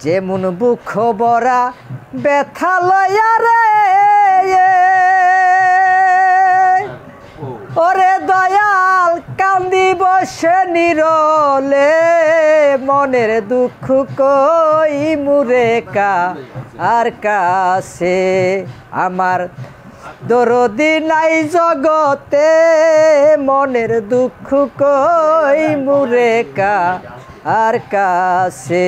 যেমন বুক ভরা ব্যথা লয়া রে ওরে দয়াল কান্দি বসে নিরলে মনের দুঃখ কই মুরে আর কাছে আমার দরদি নাই জগতে মনের দুঃখ কই মুরে আর কাছে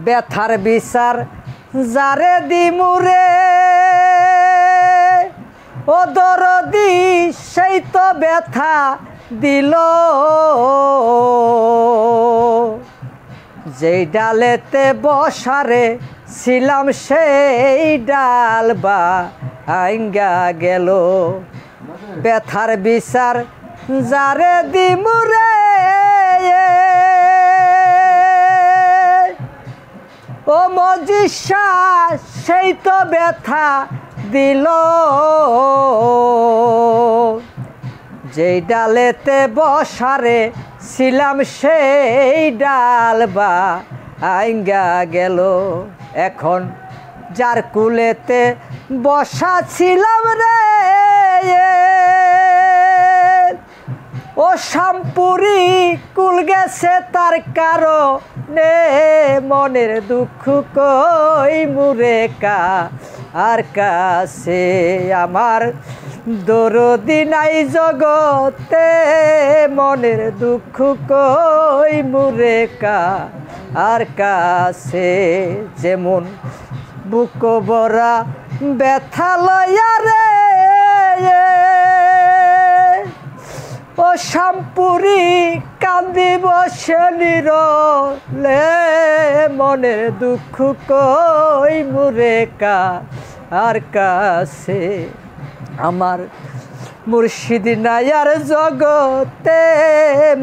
ব্যথার বিচার যারে দিমুরে ও দরদি সেই তো ব্যথা দিল যেই ডালেতে বসারে ছিলাম সেই ডাল বা আইঙ্গা গেল ব্যথার বিচার যারে দিমুরে ও মজিষা সেই তো ব্যথা দিল যেই ডালেতে বসারে ছিলাম সেই ডাল বা আইঙ্গা গেল এখন যার কুলেতে বসা ছিলাম রে ও শামপুরি কুল গেছে তার কারণে মনের দুঃখ কই মুরে আর কাছে আমার দরদি নাই জগতে মনের দুঃখ কই মুরে আর কাছে যেমন বুক ভরা ব্যথা লয়া রে ও শামপুরি কান্দি বসে নিরলে মনের দুঃখ কই মুরে আর কাছে আমার মুর্শিদ নাই আর জগতে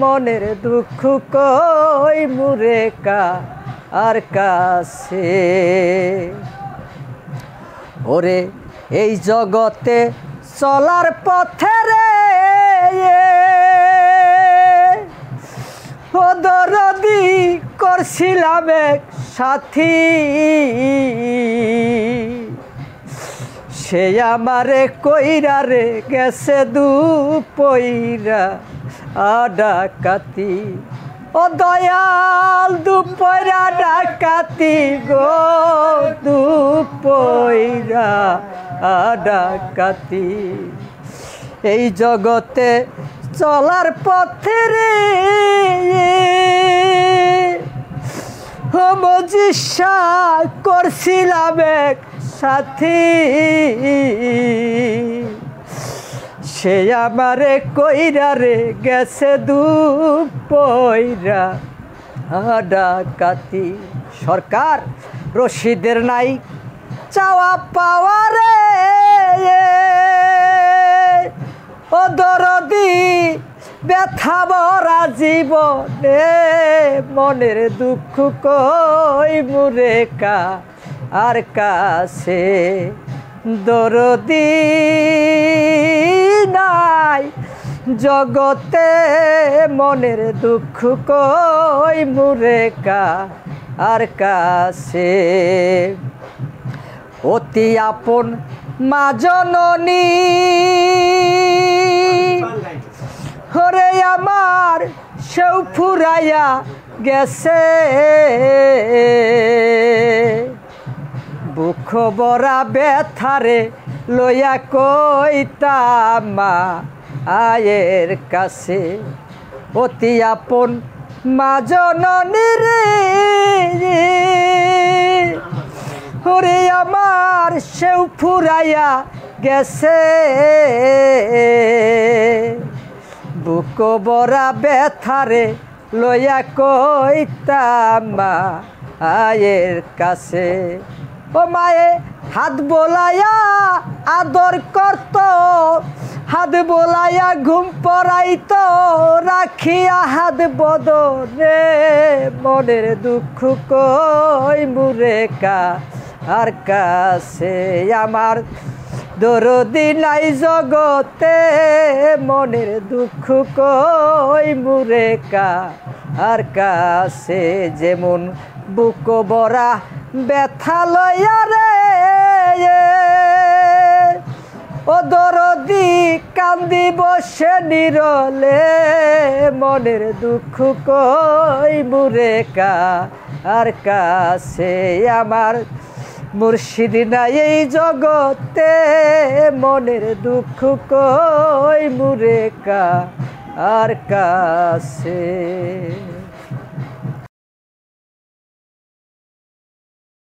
মনের দুঃখ কই মুরে আর কাছে ওরে এই জগতে চলার পথে রে ও দরদি করছিলাম এক সাথী সে আমারে কইরা রে গেছে দুপইরা ডাকাতি ও দয়াল দুপইরা ডাকাতি গো দুপইরা ডাকাতি এই জগতে চলার পথে রে মজিষা করছিলাম এক সাথী সে আমারে কইরা রে গেছে দুপইরা ডাকাতি সরকার রশিদের নাই চাওয়া পাওয়া রে ও দরদি ব্যথা ভরা জীবনে মনের দুঃখ কই মুরে আর কাছে দরদি নাই জগতে মনের দুঃখ কই মুরে আর কাছে অতি আপন মা জননী হরে আমার সেও ফুরাইয়া গেছে বুক ভরা ব্যথারে লইয়া কইতাম মা আয়ের কাছে অতি আপন মা জননী রে ওরে আমার সেও ফুরাইয়া গেছে বুক ভরা ব্যথারে লইয়া কইতাম মা আয়ের কাছে ও মায়ে হাত বোলাইয়া আদর করত হাত বোলাইয়া ঘুম পড়াইত রাখিয়া হাত বদনে মনের দুঃখ কই মুরে আর কাছে আমার দরদি নাই জগতে মনের দুঃখ কই মুরে আর কাছে যেমন বুক ভরা ব্যথা লইয়া রে ও দরদি কান্দি বসে নিরলে মনের দুঃখ কই মুরেকা আর কাছে আমার মুর্শিদ নাই এই জগতে মনের দুঃখ কই মুরেকা আর কাছে।